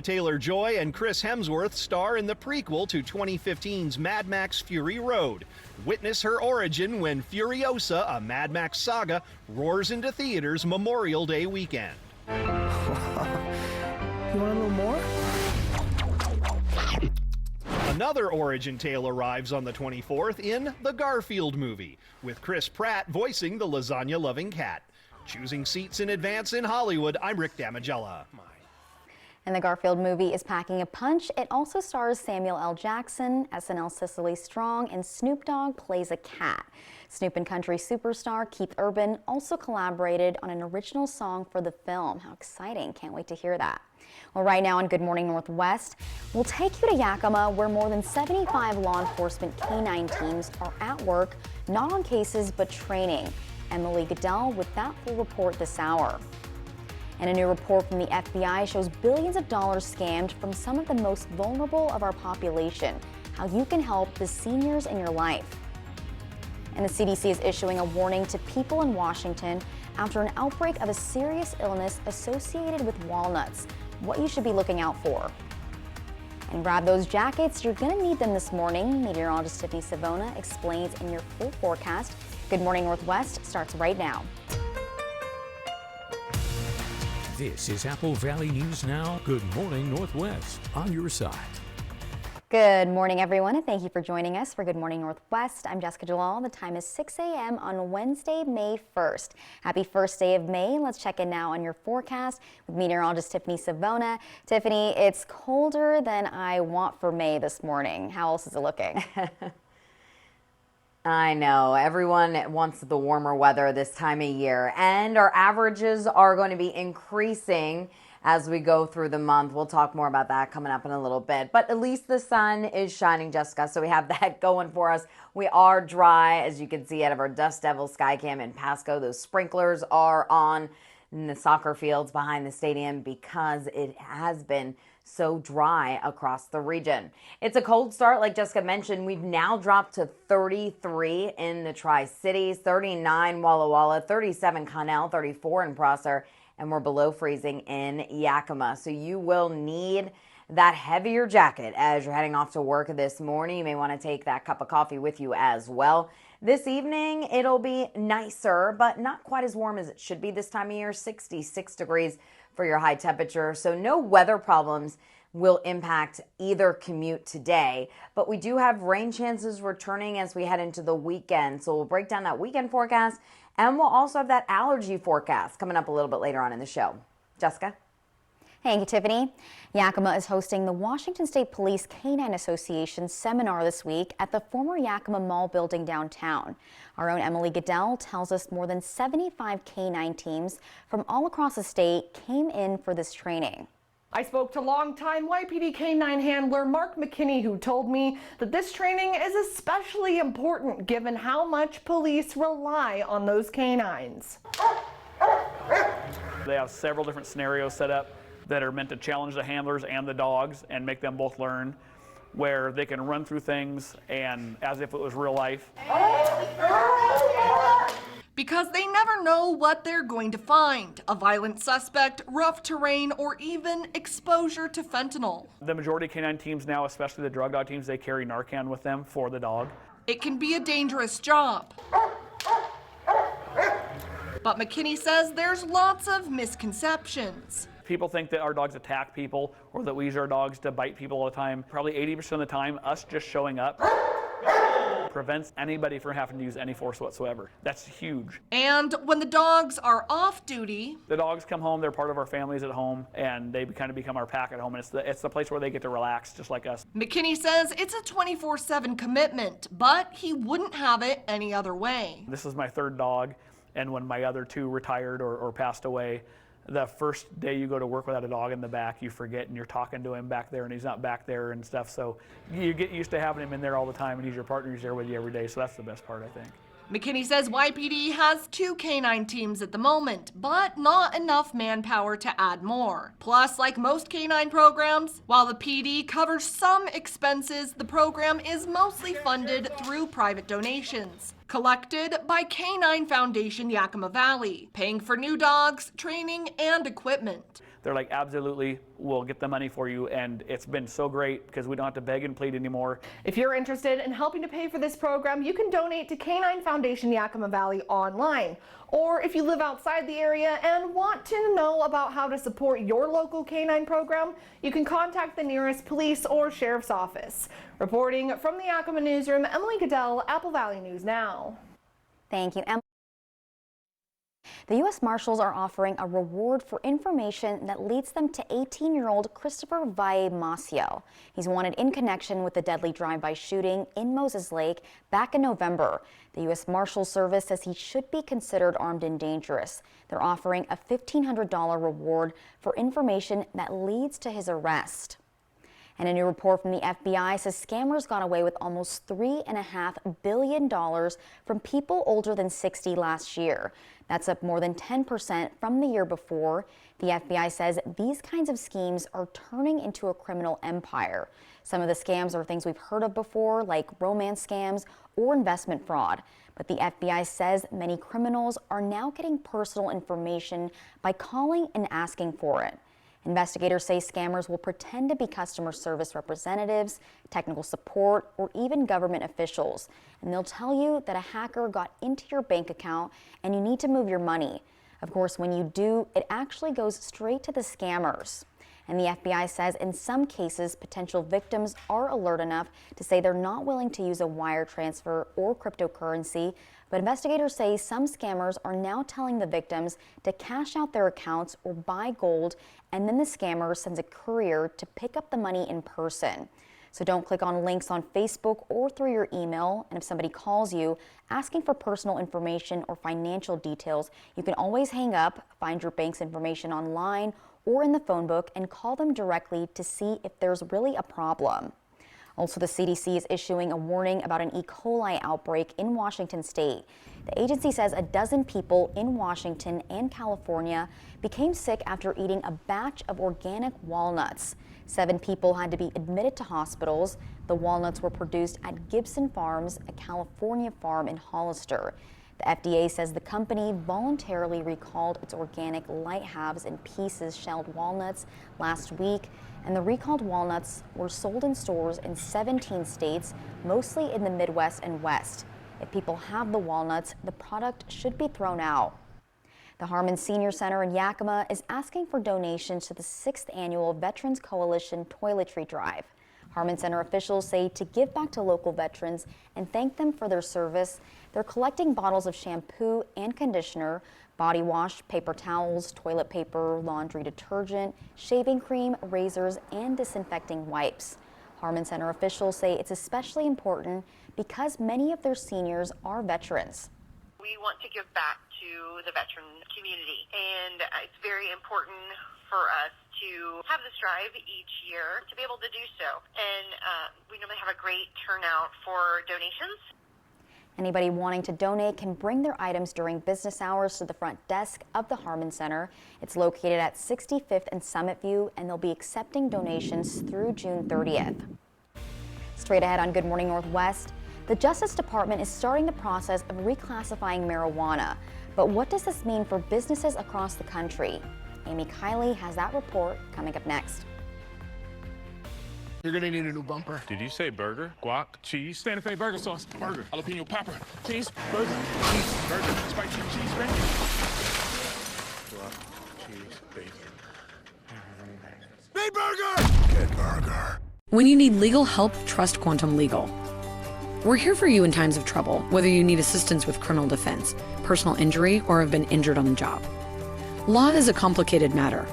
Taylor-Joy and Chris Hemsworth star in the prequel to 2015's Mad Max Fury Road. Witness her origin when Furiosa, a Mad Max saga, roars into theaters Memorial Day weekend. You want a little more? Another origin tale arrives on the 24th in The Garfield Movie, with Chris Pratt voicing the lasagna-loving cat. Choosing seats in advance in Hollywood, I'm Rick Damigella. And the Garfield Movie is packing a punch. It also stars Samuel L. Jackson, SNL's Cicely Strong, and Snoop Dogg plays a cat. Snoop and country superstar Keith Urban also collaborated on an original song for the film. How exciting. Can't wait to hear that. Well, right now on Good Morning Northwest, we'll take you to Yakima, where more than 75 law enforcement canine teams are at work, not on cases, but training. Emily Goodell with that full report this hour. And a new report from the FBI shows billions of dollars scammed from some of the most vulnerable of our population. How you can help the seniors in your life. And the CDC is issuing a warning to people in Washington after an outbreak of a serious illness associated with walnuts. What you should be looking out for. And grab those jackets, you're going to need them this morning. Meteorologist Tiffany Savona explains in your full forecast. Good Morning Northwest starts right now. This is Apple Valley News Now. Good Morning Northwest on your side. Good morning, everyone, and thank you for joining us for Good Morning Northwest. I'm Jessica Jalal. The time is 6 a.m. on Wednesday, May 1st. Happy first day of May. Let's check in now on your forecast with meteorologist Tiffany Savona. Tiffany, it's colder than I want for May this morning. How else is it looking? I know. Everyone wants the warmer weather this time of year, and our averages are going to be increasing as we go through the month. We'll talk more about that coming up in a little bit, but at least the sun is shining, Jessica, so we have that going for us. We are dry, as you can see out of our Dust Devil Skycam in Pasco. Those sprinklers are on in the soccer fields behind the stadium because it has been so dry across the region. It's a cold start, like Jessica mentioned. We've now dropped to 33 in the Tri-Cities, 39 Walla Walla, 37 Connell, 34 in Prosser, and we're below freezing in Yakima. So you will need that heavier jacket as you're heading off to work this morning. You may want to take that cup of coffee with you as well. This evening, it'll be nicer, but not quite as warm as it should be this time of year, 66 degrees for your high temperature. So no weather problems will impact either commute today, but we do have rain chances returning as we head into the weekend. So we'll break down that weekend forecast, and we'll also have that allergy forecast coming up a little bit later on in the show. Jessica? Thank you, Tiffany. Yakima is hosting the Washington State Police Canine Association seminar this week at the former Yakima Mall building downtown. Our own Emily Goodell tells us more than 75 canine teams from all across the state came in for this training. I spoke to longtime YPD K-9 handler Mark McKinney, who told me that this training is especially important given how much police rely on those canines. They have several different scenarios set up that are meant to challenge the handlers and the dogs and make them both learn, where they can run through things and as if it was real life. Because they never know what they're going to find. A violent suspect, rough terrain, or even exposure to fentanyl. The majority of canine teams now, especially the drug dog teams, they carry Narcan with them for the dog. It can be a dangerous job. But McKinney says there's lots of misconceptions. People think that our dogs attack people or that we use our dogs to bite people all the time. Probably 80% of the time, us just showing up prevents anybody from having to use any force whatsoever. That's huge. And when the dogs are off duty, the dogs come home, they're part of our families at home, and they kind of become our pack at home, and it's the place where they get to relax just like us. McKinney says it's a 24/7 commitment, but he wouldn't have it any other way. This is my third dog, and when my other two retired or passed away, the first day you go to work without a dog in the back, you forget, and you're talking to him back there, and he's not back there and stuff. So you get used to having him in there all the time, and he's your partner. He's there with you every day. So that's the best part, I think. McKinney says YPD has 2 canine teams at the moment, but not enough manpower to add more. Plus, like most canine programs, while the PD covers some expenses, the program is mostly funded through private donations, collected by Canine Foundation Yakima Valley, paying for new dogs, training, and equipment. they're like, absolutely, we'll get the money for you. And it's been so great because we don't have to beg and plead anymore. If you're interested in helping to pay for this program, you can donate to Canine Foundation Yakima Valley online. Or if you live outside the area and want to know about how to support your local canine program, you can contact the nearest police or sheriff's office. Reporting from the Yakima newsroom, Emily Goodell, Apple Valley News Now. Thank you, Emily. The U.S. Marshals are offering a reward for information that leads them to 18-year-old Christopher Valle Maciel. He's wanted in connection with the deadly drive-by shooting in Moses Lake back in November. The U.S. Marshals Service says he should be considered armed and dangerous. They're offering a $1,500 reward for information that leads to his arrest. And a new report from the FBI says scammers got away with almost $3.5 billion from people older than 60 last year. That's up more than 10% from the year before. The FBI says these kinds of schemes are turning into a criminal empire. Some of the scams are things we've heard of before, like romance scams or investment fraud. But the FBI says many criminals are now getting personal information by calling and asking for it. Investigators say scammers will pretend to be customer service representatives, technical support, or even government officials. And they'll tell you that a hacker got into your bank account and you need to move your money. Of course, when you do, it actually goes straight to the scammers. And the FBI says in some cases, potential victims are alert enough to say they're not willing to use a wire transfer or cryptocurrency. But investigators say some scammers are now telling the victims to cash out their accounts or buy gold, and then the scammer sends a courier to pick up the money in person. So don't click on links on Facebook or through your email. And if somebody calls you asking for personal information or financial details, you can always hang up, find your bank's information online or in the phone book, and call them directly to see if there's really a problem. Also, the CDC is issuing a warning about an E. coli outbreak in Washington state. The agency says a dozen people in Washington and California became sick after eating a batch of organic walnuts. 7 people had to be admitted to hospitals. The walnuts were produced at Gibson Farms, a California farm in Hollister. The FDA says the company voluntarily recalled its organic light halves and pieces shelled walnuts last week, and the recalled walnuts were sold in stores in 17 states, mostly in the Midwest and West. If people have the walnuts, the product should be thrown out. The Harmon Senior Center in Yakima is asking for donations to the 6th annual Veterans Coalition Toiletry Drive. Harmon Center officials say to give back to local veterans and thank them for their service, they're collecting bottles of shampoo and conditioner, body wash, paper towels, toilet paper, laundry detergent, shaving cream, razors, and disinfecting wipes. Harmon Center officials say it's especially important because many of their seniors are veterans. We want to give back to the veteran community, and it's very important for us to have this drive each year to be able to do so. And we normally have a great turnout for donations. Anybody wanting to donate can bring their items during business hours to the front desk of the Harmon Center. It's located at 65th and Summit View, and they'll be accepting donations through June 30th. Straight ahead on Good Morning Northwest, the Justice Department is starting the process of reclassifying marijuana. But what does this mean for businesses across the country? Amy Kiley has that report coming up next. You're gonna need a new bumper. Did you say burger, guac, cheese? Santa Fe burger sauce, burger, jalapeno popper, cheese, burger, cheese, burger, spicy cheese, bacon. Guac, cheese, bacon. Big burger! Good burger. When you need legal help, trust Quantum Legal. We're here for you in times of trouble, whether you need assistance with criminal defense, personal injury, or have been injured on the job. Law is a complicated matter.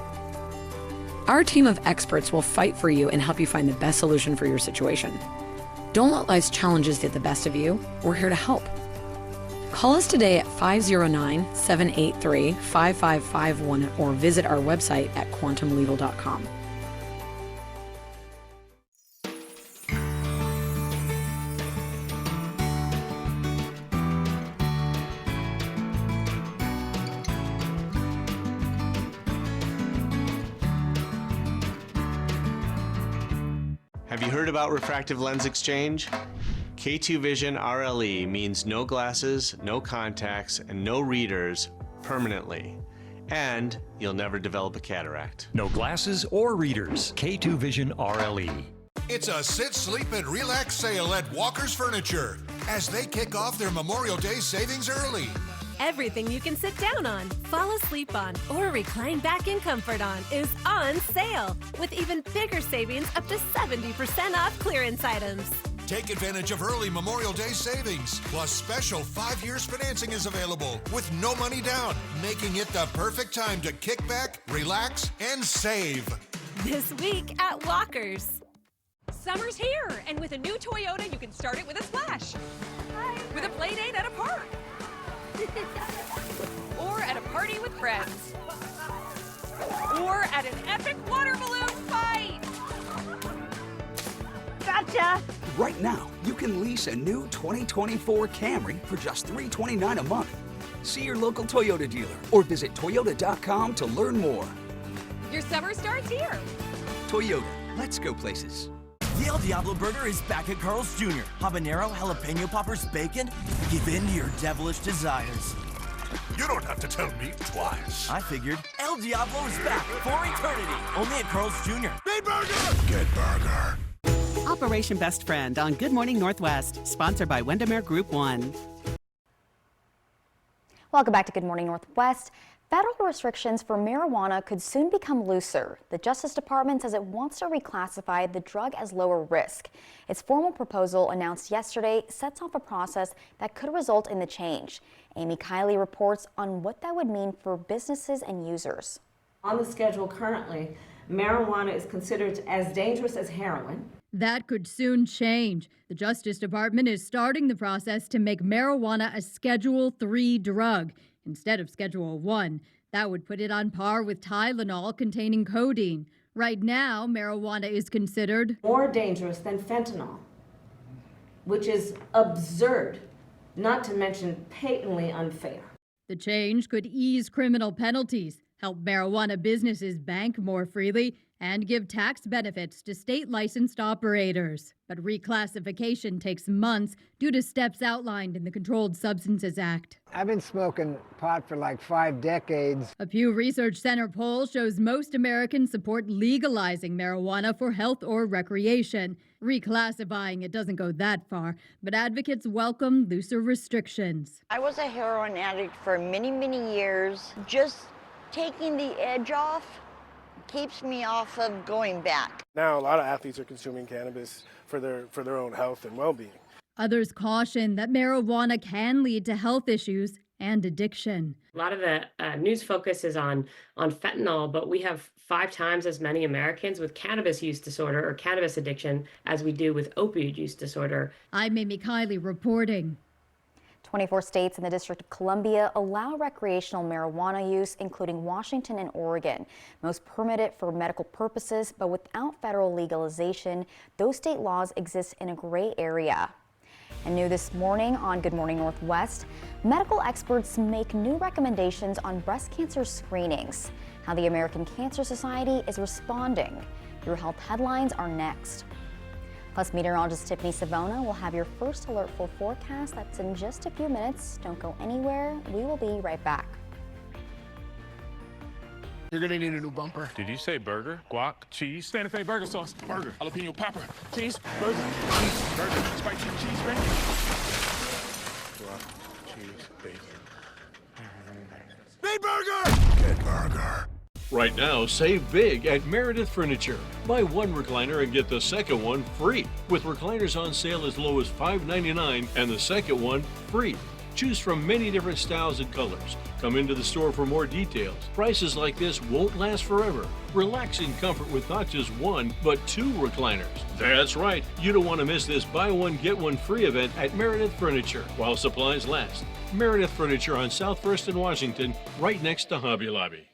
Our team of experts will fight for you and help you find the best solution for your situation. Don't let life's challenges get the best of you. We're here to help. Call us today at 509-783-5551 or visit our website at quantumlegal.com. Have you heard about refractive lens exchange? K2 Vision RLE means no glasses, no contacts, and no readers permanently. and you'll never develop a cataract. No glasses or readers. K2 Vision RLE. It's a sit, sleep, and relax sale at Walker's Furniture as they kick off their Memorial Day savings early. Everything you can sit down on, fall asleep on, or recline back in comfort on is on sale, with even bigger savings up to 70% off clearance items. Take advantage of early Memorial Day savings, plus special 5 years financing is available with no money down, making it the perfect time to kick back, relax, and save. This week at Walker's. Summer's here, and with a new Toyota, you can start it with a splash. With a play date at a park. Or at a party with friends. Or at an epic water balloon fight. Gotcha! Right now, you can lease a new 2024 Camry for just $329 a month. See your local Toyota dealer or visit Toyota.com to learn more. Your summer starts here. Toyota, let's go places. The El Diablo Burger is back at Carl's Jr. Habanero, jalapeno poppers, bacon. Give in to your devilish desires. You don't have to tell me twice. I figured El Diablo is back for eternity. Only at Carl's Jr. Big burger! Good burger. Operation Best Friend on Good Morning Northwest, sponsored by Windermere Group 1. Welcome back to Good Morning Northwest. Federal restrictions for marijuana could soon become looser. The Justice Department says it wants to reclassify the drug as lower risk. Its formal proposal announced yesterday sets off a process that could result in the change. Amy Kiley reports on what that would mean for businesses and users. On the schedule currently, marijuana is considered as dangerous as heroin. That could soon change. The Justice Department is starting the process to make marijuana a Schedule III drug instead of Schedule I. That would put it on par with Tylenol containing codeine. Right now, marijuana is considered more dangerous than fentanyl, which is absurd, not to mention patently unfair. The change could ease criminal penalties, help marijuana businesses bank more freely, and give tax benefits to state-licensed operators. But reclassification takes months due to steps outlined in the Controlled Substances Act. I've been smoking pot for like 5 decades. A Pew Research Center poll shows most Americans support legalizing marijuana for health or recreation. Reclassifying it doesn't go that far, but advocates welcome looser restrictions. I was a heroin addict for many, many years. Just taking the edge off keeps me off of going back. Now a lot of athletes are consuming cannabis for their own health and well-being. Others caution that marijuana can lead to health issues and addiction. A lot of the news focus is on fentanyl, but we have 5 times as many Americans with cannabis use disorder or cannabis addiction as we do with opioid use disorder. I'm Amy Kiley reporting. 24 states and the District of Columbia allow recreational marijuana use, including Washington and Oregon. Most permit it for medical purposes, but without federal legalization, those state laws exist in a gray area. And new this morning on Good Morning Northwest, medical experts make new recommendations on breast cancer screenings. How the American Cancer Society is responding. Your health headlines are next. Plus, meteorologist Tiffany Savona will have your first alert full forecast. That's in just a few minutes. Don't go anywhere. We will be right back. You're gonna need a new bumper. Did you say burger, guac, cheese? Santa Fe burger sauce, burger, jalapeno popper, cheese, burger, cheese, burger, spicy cheese, bacon. Guac, cheese, bacon. Big burger! Good burger. Right now, save big at Meredith Furniture. Buy one recliner and get the second one free, with recliners on sale as low as $5.99 and the second one free. Choose from many different styles and colors. Come into the store for more details. Prices like this won't last forever. Relax in comfort with not just one, but 2 recliners. That's right, you don't want to miss this buy one, get one free event at Meredith Furniture while supplies last. Meredith Furniture on South 1st and Washington, right next to Hobby Lobby.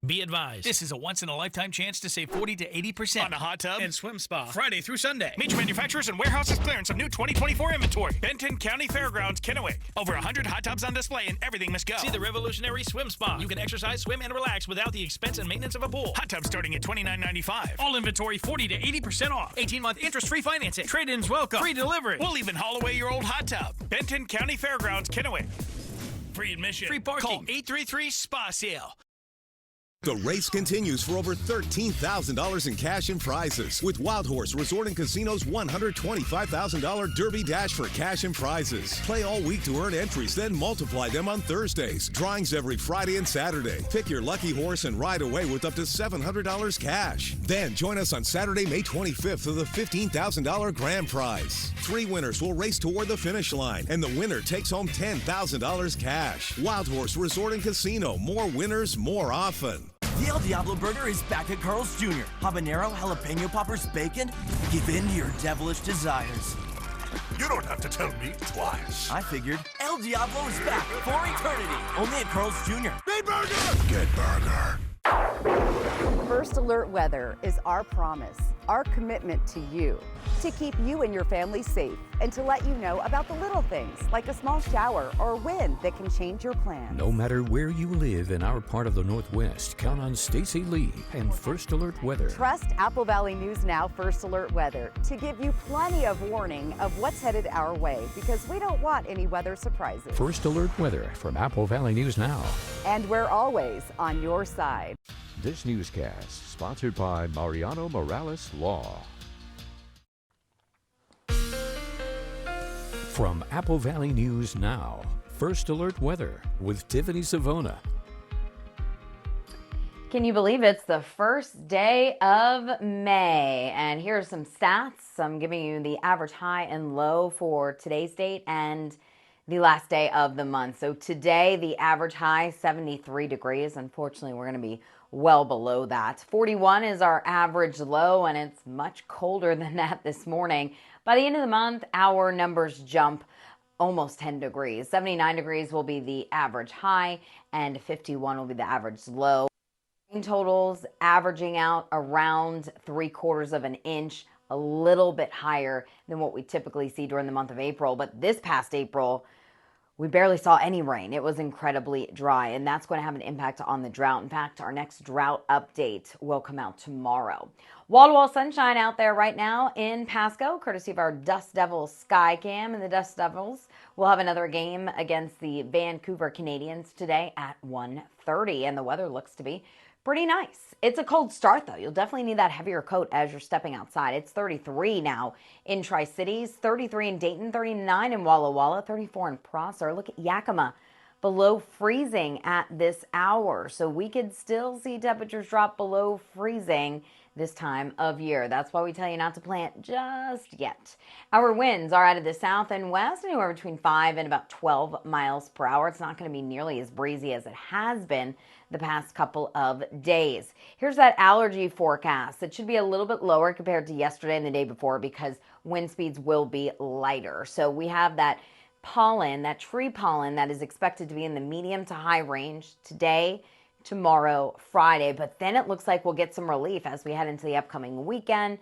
Be advised, this is a once-in-a-lifetime chance to save 40 to 80% on a hot tub and swim spa Friday through Sunday. Major manufacturers and warehouses clearance of new 2024 inventory. Benton County Fairgrounds, Kennewick. Over 100 hot tubs on display and everything must go. See the revolutionary swim spa. You can exercise, swim, and relax without the expense and maintenance of a pool. Hot tubs starting at $29.95. All inventory 40 to 80% off. 18-month interest-free financing. Trade-ins welcome. Free delivery. We'll even haul away your old hot tub. Benton County Fairgrounds, Kennewick. Free admission. Free parking. Call 833-SPA-SALE. The race continues for over $13,000 in cash and prizes with Wild Horse Resort and Casino's $125,000 Derby Dash for cash and prizes. Play all week to earn entries, then multiply them on Thursdays. Drawings every Friday and Saturday. Pick your lucky horse and ride away with up to $700 cash. Then join us on Saturday, May 25th for the $15,000 grand prize. 3 winners will race toward the finish line, and the winner takes home $10,000 cash. Wild Horse Resort and Casino. More winners, more often. The El Diablo Burger is back at Carl's Jr. Habanero, jalapeno poppers, bacon. Give in to your devilish desires. You don't have to tell me twice. I figured El Diablo is back for eternity. Only at Carl's Jr. Big burger! Good burger. First Alert Weather is our promise, our commitment to you, to keep you and your family safe, and to let you know about the little things like a small shower or wind that can change your plans. No matter where you live in our part of the Northwest, count on Stacy Lee and First Alert Weather. Trust Apple Valley News Now First Alert Weather to give you plenty of warning of what's headed our way, because we don't want any weather surprises. First Alert Weather from Apple Valley News Now. And we're always on your side. This newscast sponsored by Mariano Morales Law. From Apple Valley News Now, First Alert Weather with Tiffany Savona. Can you believe it's the first day of May? And here are some stats. I'm giving you the average high and low for today's date and the last day of the month. So today, the average high, 73 degrees. Unfortunately, we're going to be well below that. 41 is our average low, and it's much colder than that this morning. By the end of the month, our numbers jump almost 10 degrees. 79 degrees will be the average high, and 51 will be the average low. Rain totals averaging out around 3/4 of an inch, a little bit higher than what we typically see during the month of April. But this past April, we barely saw any rain. It was incredibly dry, and that's going to have an impact on the drought. In fact, our next drought update will come out tomorrow. Wall-to-wall sunshine out there right now in Pasco, courtesy of our Dust Devils Sky Cam. And the Dust Devils will have another game against the Vancouver Canadians today at 1:30, and the weather looks to be pretty nice. It's a cold start, though. You'll definitely need that heavier coat as you're stepping outside. It's 33 now in Tri-Cities, 33 in Dayton, 39 in Walla Walla, 34 in Prosser. Look at Yakima, below freezing at this hour. So we could still see temperatures drop below freezing this time of year. That's why we tell you not to plant just yet. Our winds are out of the south and west, anywhere between 5 and about 12 miles per hour. It's not going to be nearly as breezy as it has been the past couple of days. Here's that allergy forecast. It should be a little bit lower compared to yesterday and the day before because wind speeds will be lighter. So we have that pollen, that tree pollen that is expected to be in the medium to high range today, tomorrow, Friday, but then it looks like we'll get some relief as we head into the upcoming weekend,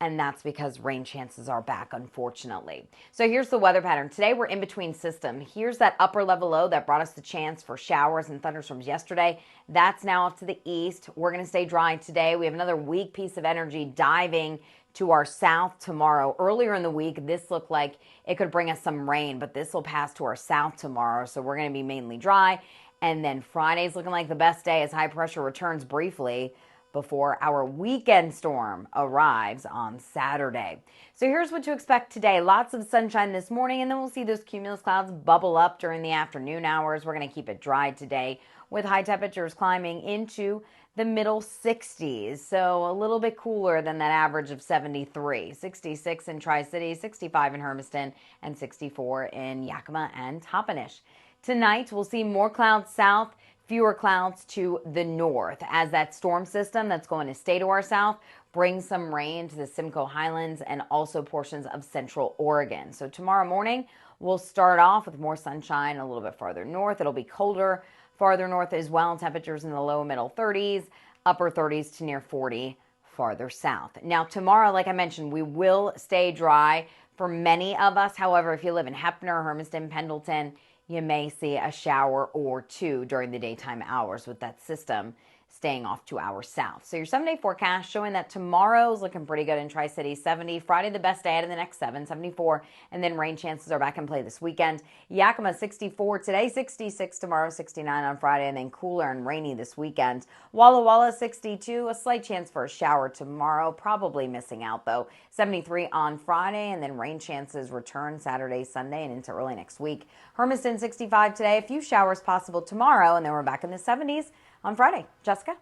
and that's because rain chances are back, unfortunately. So here's the weather pattern. Today we're in between system. Here's that upper level low that brought us the chance for showers and thunderstorms yesterday. That's now off to the east. We're going to stay dry today. We have another weak piece of energy diving to our south tomorrow. Earlier in the week, this looked like it could bring us some rain, but this will pass to our south tomorrow, so we're going to be mainly dry. And then Friday's looking like the best day as high pressure returns briefly before our weekend storm arrives on Saturday. So here's what to expect today. Lots of sunshine this morning, and then we'll see those cumulus clouds bubble up during the afternoon hours. We're going to keep it dry today with high temperatures climbing into the middle 60s. So a little bit cooler than that average of 73. 66 in Tri-Cities, 65 in Hermiston, and 64 in Yakima and Toppenish. Tonight, we'll see more clouds south, fewer clouds to the north as that storm system that's going to stay to our south brings some rain to the Simcoe Highlands and also portions of central Oregon. So tomorrow morning, we'll start off with more sunshine a little bit farther north. It'll be colder farther north as well. Temperatures in the low middle 30s, upper 30s to near 40 farther south. Now tomorrow, like I mentioned, we will stay dry for many of us. However, if you live in Heppner, Hermiston, Pendleton, you may see a shower or two during the daytime hours with that system staying off to our south. So your 7-day forecast showing that tomorrow's looking pretty good in Tri-City, 70. Friday, the best day out of the next 7, 74. And then rain chances are back in play this weekend. Yakima, 64 today, 66 tomorrow, 69 on Friday, and then cooler and rainy this weekend. Walla Walla, 62. A slight chance for a shower tomorrow. Probably missing out, though. 73 on Friday, and then rain chances return Saturday, Sunday, and into early next week. Hermiston, 65 today. A few showers possible tomorrow, and then we're back in the 70s on Friday. Jessica?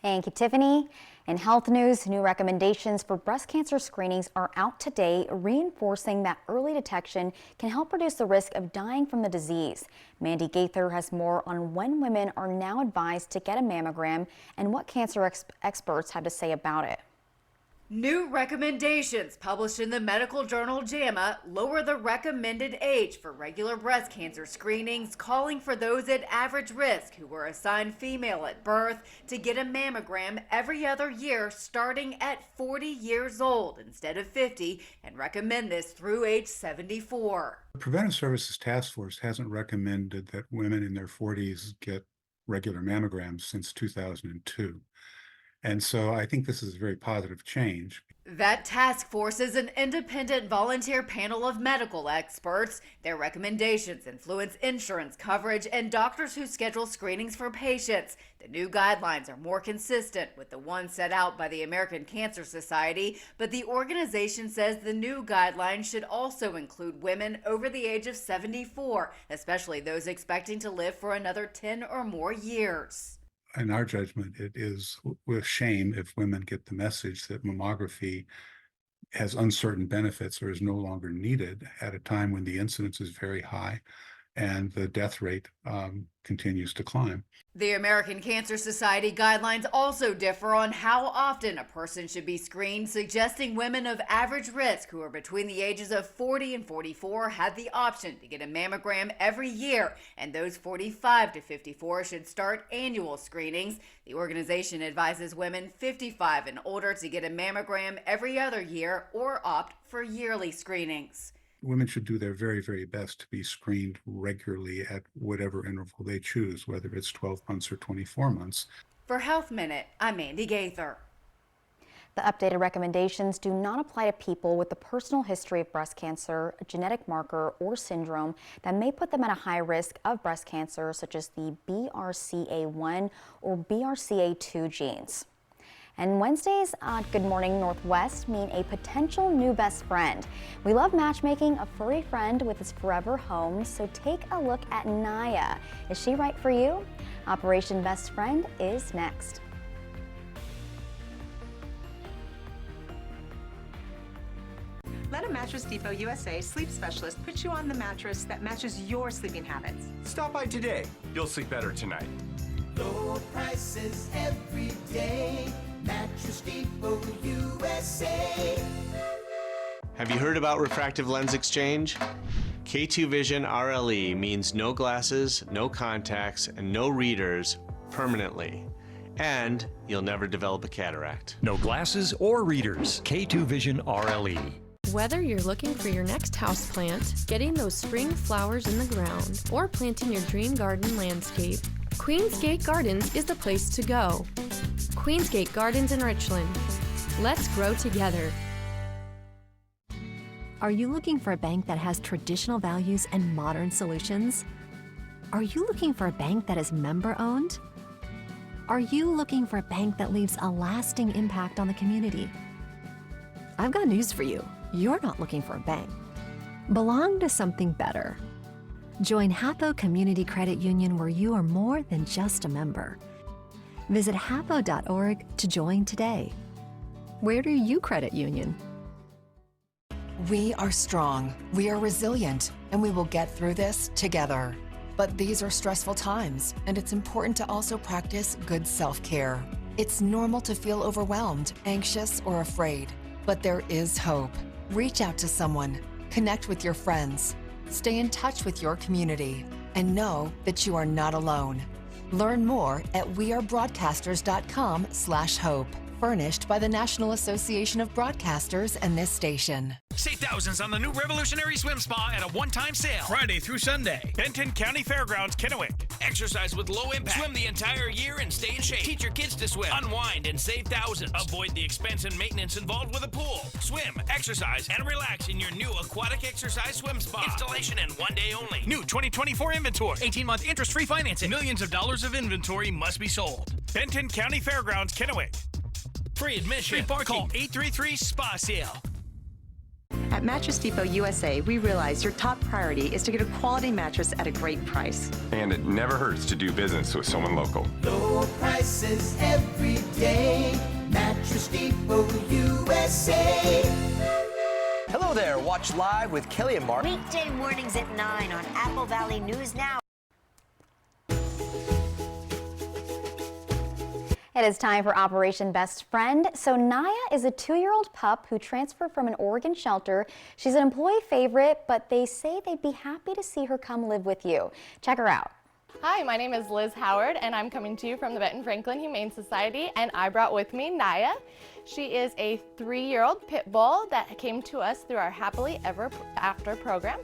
Thank you, Tiffany. In health news, new recommendations for breast cancer screenings are out today, reinforcing that early detection can help reduce the risk of dying from the disease. Mandy Gaither has more on when women are now advised to get a mammogram and what cancer experts have to say about it. New recommendations published in the medical journal JAMA lower the recommended age for regular breast cancer screenings, calling for those at average risk who were assigned female at birth to get a mammogram every other year starting at 40 years old instead of 50, and recommend this through age 74. The Preventive Services Task Force hasn't recommended that women in their 40s get regular mammograms since 2002. And so I think this is a very positive change. That task force is an independent volunteer panel of medical experts. Their recommendations influence insurance coverage and doctors who schedule screenings for patients. The new guidelines are more consistent with the ones set out by the American Cancer Society, but the organization says the new guidelines should also include women over the age of 74, especially those expecting to live for another 10 or more years. In our judgment, it is with shame if women get the message that mammography has uncertain benefits or is no longer needed at a time when the incidence is very high and the death rate continues to climb. The American Cancer Society guidelines also differ on how often a person should be screened, suggesting women of average risk who are between the ages of 40 and 44 had the option to get a mammogram every year, and those 45 to 54 should start annual screenings. The organization advises women 55 and older to get a mammogram every other year or opt for yearly screenings. Women should do their very, very best to be screened regularly at whatever interval they choose, whether it's 12 months or 24 months. For Health Minute, I'm Mandy Gaither. The updated recommendations do not apply to people with a personal history of breast cancer, a genetic marker, or syndrome that may put them at a high risk of breast cancer, such as the BRCA1 or BRCA2 genes. And Wednesdays on Good Morning Northwest mean a potential new best friend. We love matchmaking a furry friend with his forever home, so take a look at Naya. Is she right for you? Operation Best Friend is next. Let a Mattress Depot USA sleep specialist put you on the mattress that matches your sleeping habits. Stop by today. You'll sleep better tonight. Low prices every day. Mattress Depot USA. Have you heard about refractive lens exchange? K2 Vision RLE means no glasses, no contacts, and no readers permanently. And you'll never develop a cataract. No glasses or readers. K2 Vision RLE. Whether you're looking for your next houseplant, getting those spring flowers in the ground, or planting your dream garden landscape, Queensgate Gardens is the place to go. Queensgate Gardens in Richland. Let's grow together. Are you looking for a bank that has traditional values and modern solutions? Are you looking for a bank that is member-owned? Are you looking for a bank that leaves a lasting impact on the community? I've got news for you. You're not looking for a bank. Belong to something better. Join Hapo Community Credit Union, where you are more than just a member. Visit hapo.org to join today. Where do you credit union? We are strong, we are resilient, and we will get through this together. But these are stressful times, and it's important to also practice good self-care. It's normal to feel overwhelmed, anxious, or afraid, but there is hope. Reach out to someone, connect with your friends, stay in touch with your community, and know that you are not alone. Learn more at wearebroadcasters.com/hope. Furnished by the National Association of Broadcasters and this station. Save thousands on the new revolutionary swim spa at a one-time sale. Friday through Sunday. Benton County Fairgrounds, Kennewick. Exercise with low impact. Swim the entire year and stay in shape. Teach your kids to swim. Unwind and save thousands. Avoid the expense and maintenance involved with a pool. Swim, exercise, and relax in your new aquatic exercise swim spa. Installation in 1 day only. New 2024 inventory. 18-month interest-free financing. Millions of dollars of inventory must be sold. Benton County Fairgrounds, Kennewick. Free admission. Free parking. Call 833-SPA-SALE. At Mattress Depot USA, we realize your top priority is to get a quality mattress at a great price. And it never hurts to do business with someone local. Low prices every day. Mattress Depot USA. Hello there. Watch Live with Kelly and Mark. Weekday mornings at 9 on Apple Valley News Now. It is time for Operation Best Friend. So Naya is a 2-year-old pup who transferred from an Oregon shelter. She's an employee favorite, but they say they'd be happy to see her come live with you. Check her out. Hi, my name is Liz Howard, and I'm coming to you from the Benton Franklin Humane Society, and I brought with me Naya. She is a 3-year-old pit bull that came to us through our Happily Ever After program,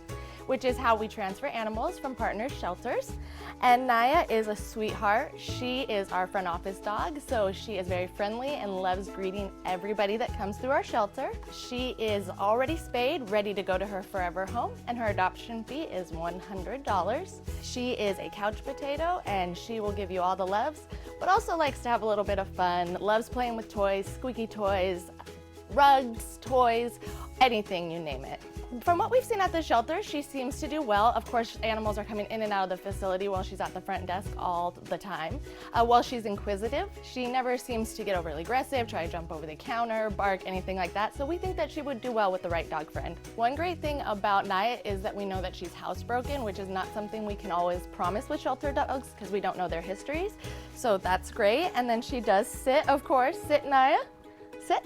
which is how we transfer animals from partner shelters. And Naya is a sweetheart. She is our front office dog, so she is very friendly and loves greeting everybody that comes through our shelter. She is already spayed, ready to go to her forever home, and her adoption fee is $100. She is a couch potato, and she will give you all the loves, but also likes to have a little bit of fun, loves playing with toys, squeaky toys, rugs, toys, anything, you name it. From what we've seen at the shelter, she seems to do well. Of course, animals are coming in and out of the facility while she's at the front desk all the time. While she's inquisitive, she never seems to get overly aggressive, try to jump over the counter, bark, anything like that. So we think that she would do well with the right dog friend. One great thing about Naya is that we know that she's housebroken, which is not something we can always promise with shelter dogs because we don't know their histories. So that's great. And then she does sit, of course. Sit, Naya. Sit.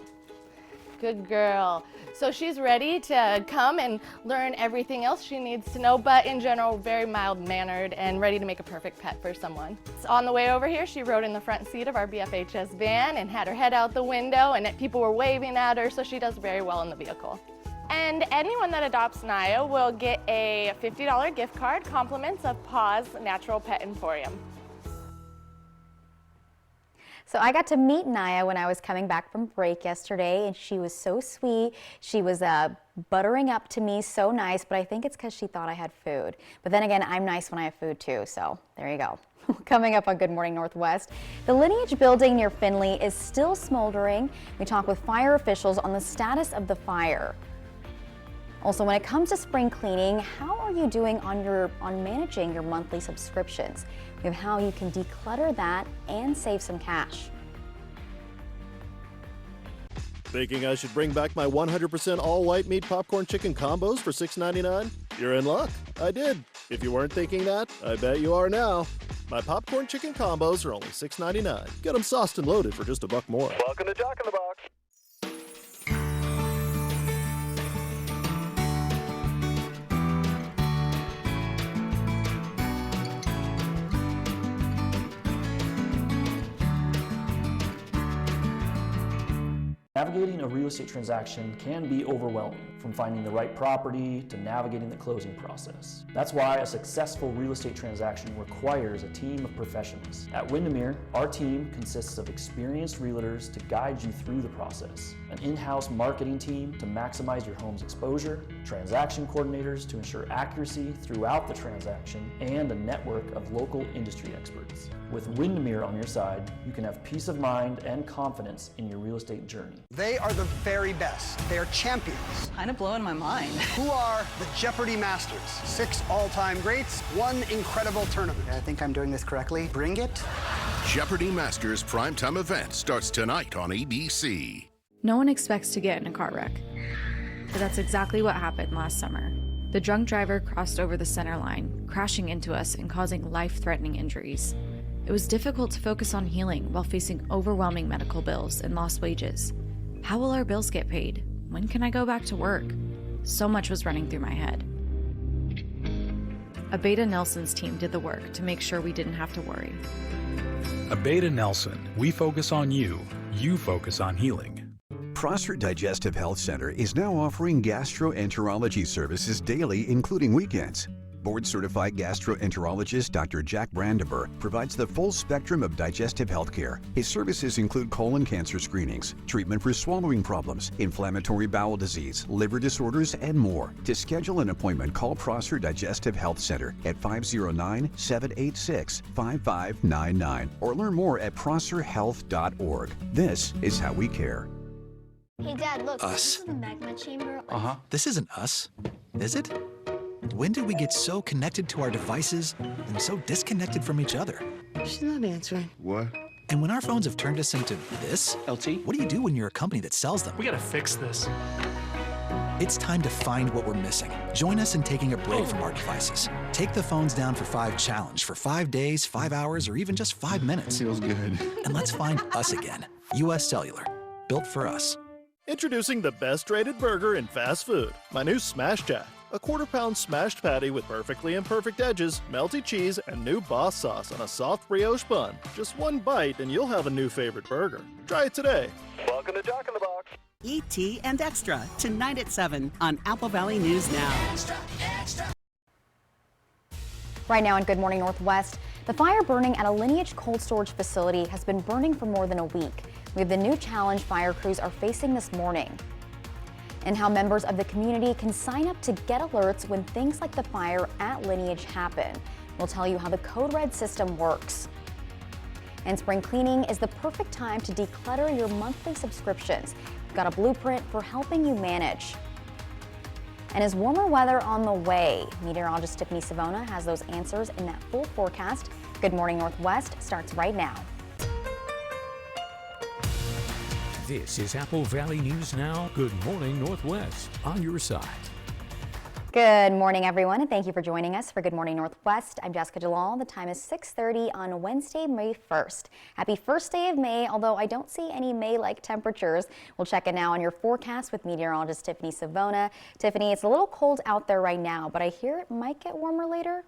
Good girl. So she's ready to come and learn everything else she needs to know, but in general, very mild-mannered and ready to make a perfect pet for someone. So on the way over here, she rode in the front seat of our BFHS van and had her head out the window, and people were waving at her, so she does very well in the vehicle. And anyone that adopts Naya will get a $50 gift card, compliments of Paws Natural Pet Emporium. So I got to meet Naya when I was coming back from break yesterday, and she was so sweet. She was buttering up to me, so nice, but I think it's because she thought I had food. But then again, I'm nice when I have food too, so there you go. Coming up on Good Morning Northwest, the Lineage building near Findlay is still smoldering. We talk with fire officials on the status of the fire. Also, when it comes to spring cleaning, how are you doing on managing your monthly subscriptions? We have how you can declutter that and save some cash. Thinking I should bring back my 100% all-white meat popcorn chicken combos for $6.99? You're in luck. I did. If you weren't thinking that, I bet you are now. My popcorn chicken combos are only $6.99. Get them sauced and loaded for just $1 more. Welcome to Jock in the Box. Navigating a real estate transaction can be overwhelming, from finding the right property to navigating the closing process. That's why a successful real estate transaction requires a team of professionals. At Windermere, our team consists of experienced realtors to guide you through the process, an in-house marketing team to maximize your home's exposure, transaction coordinators to ensure accuracy throughout the transaction, and a network of local industry experts. With Windermere on your side, you can have peace of mind and confidence in your real estate journey. They are the very best. They are champions. Kind of blowing my mind. Who are the Jeopardy Masters. 6 all-time greats, 1 incredible tournament. I think I'm doing this correctly. Bring it. Jeopardy Masters primetime event starts tonight on ABC. No one expects to get in a car wreck, but that's exactly what happened last summer. The drunk driver crossed over the center line, crashing into us and causing life-threatening injuries. It was difficult to focus on healing while facing overwhelming medical bills and lost wages. How will our bills get paid? When can I go back to work? So much was running through my head. Abeta Nelson's team did the work to make sure we didn't have to worry. Abeta Nelson, we focus on you, you focus on healing. Prosser Digestive Health Center is now offering gastroenterology services daily, including weekends. Board-certified gastroenterologist Dr. Jack Brandenburg provides the full spectrum of digestive health care. His services include colon cancer screenings, treatment for swallowing problems, inflammatory bowel disease, liver disorders, and more. To schedule an appointment, call Prosser Digestive Health Center at 509-786-5599 or learn more at prosserhealth.org. This is how we care. Hey, Dad, look. Us. This is the magma chamber. This isn't us, is it? When did we get so connected to our devices and so disconnected from each other? She's not answering. What? And when our phones have turned us into this, LT, what do you do when you're a company that sells them? We gotta fix this. It's time to find what we're missing. Join us in taking a break from our devices. Take the phones down for 5 challenge for 5 days, 5 hours, or even just 5 minutes. Feels good. And let's find us again. US Cellular. Built for us. Introducing the best-rated burger in fast food. My new Smash Jack. A quarter-pound smashed patty with perfectly imperfect edges, melty cheese, and new boss sauce on a soft brioche bun. Just one bite and you'll have a new favorite burger. Try it today. Welcome to Jack in the Box. E.T. and Extra, tonight at 7 on Apple Valley News Now. Right now in Good Morning Northwest, the fire burning at a Lineage cold storage facility has been burning for more than a week. We have the new challenge fire crews are facing this morning, and how members of the community can sign up to get alerts when things like the fire at Lineage happen. We'll tell you how the Code Red system works. And spring cleaning is the perfect time to declutter your monthly subscriptions. We've got a blueprint for helping you manage. And is warmer weather on the way? Meteorologist Tiffany Savona has those answers in that full forecast. Good Morning Northwest starts right now. This is Apple Valley News Now. Good morning, Northwest, on your side. Good morning, everyone, and thank you for joining us for Good Morning Northwest. I'm Jessica Jalal. The time is 6:30 on Wednesday, May 1st. Happy first day of May, although I don't see any May-like temperatures. We'll check in now on your forecast with meteorologist Tiffany Savona. Tiffany, it's a little cold out there right now, but I hear it might get warmer later.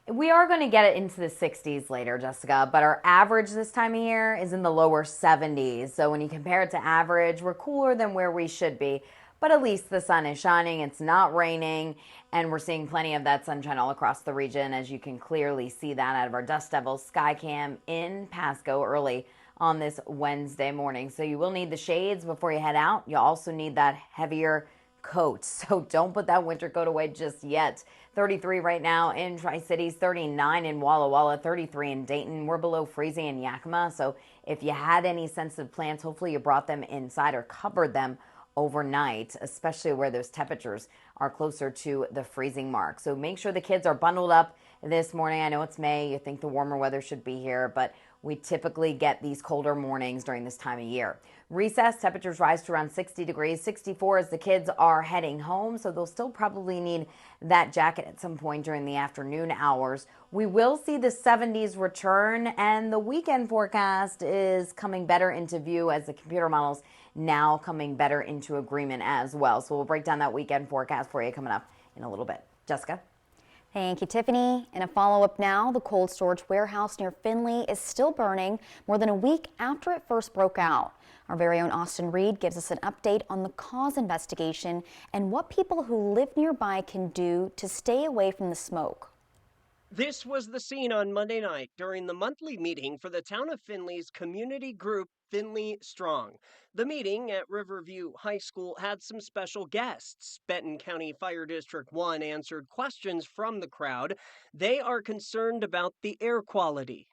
We are going to get it into the 60s later, Jessica, but our average this time of year is in the lower 70s. So when you compare it to average, we're cooler than where we should be. But at least the sun is shining, it's not raining, and we're seeing plenty of that sunshine all across the region, as you can clearly see that out of our Dust Devils Skycam in Pasco early on this Wednesday morning. So you will need the shades before you head out. You also need that heavier coat, so don't put that winter coat away just yet. 33 right now in Tri-Cities, 39 in Walla Walla, 33 in Dayton. We're below freezing in Yakima, so if you had any sensitive plants, hopefully you brought them inside or covered them overnight, especially where those temperatures are closer to the freezing mark. So make sure the kids are bundled up this morning. I know it's May, you think the warmer weather should be here, but we typically get these colder mornings during this time of year. Recess, temperatures rise to around 60 degrees, 64 as the kids are heading home, so they'll still probably need that jacket at some point during the afternoon hours. We will see the 70s return, and the weekend forecast is coming better into view as the computer models now coming better into agreement as well. So we'll break down that weekend forecast for you coming up in a little bit. Jessica? Thank you, Tiffany. In a follow-up now, the cold storage warehouse near Findlay is still burning more than a week after it first broke out. Our very own Austin Reed gives us an update on the cause investigation and what people who live nearby can do to stay away from the smoke. This was the scene on Monday night during the monthly meeting for the town of Findlay's community group, Findlay Strong. The meeting at Riverview High School had some special guests. Benton County Fire District 1 answered questions from the crowd. They are concerned about the air quality.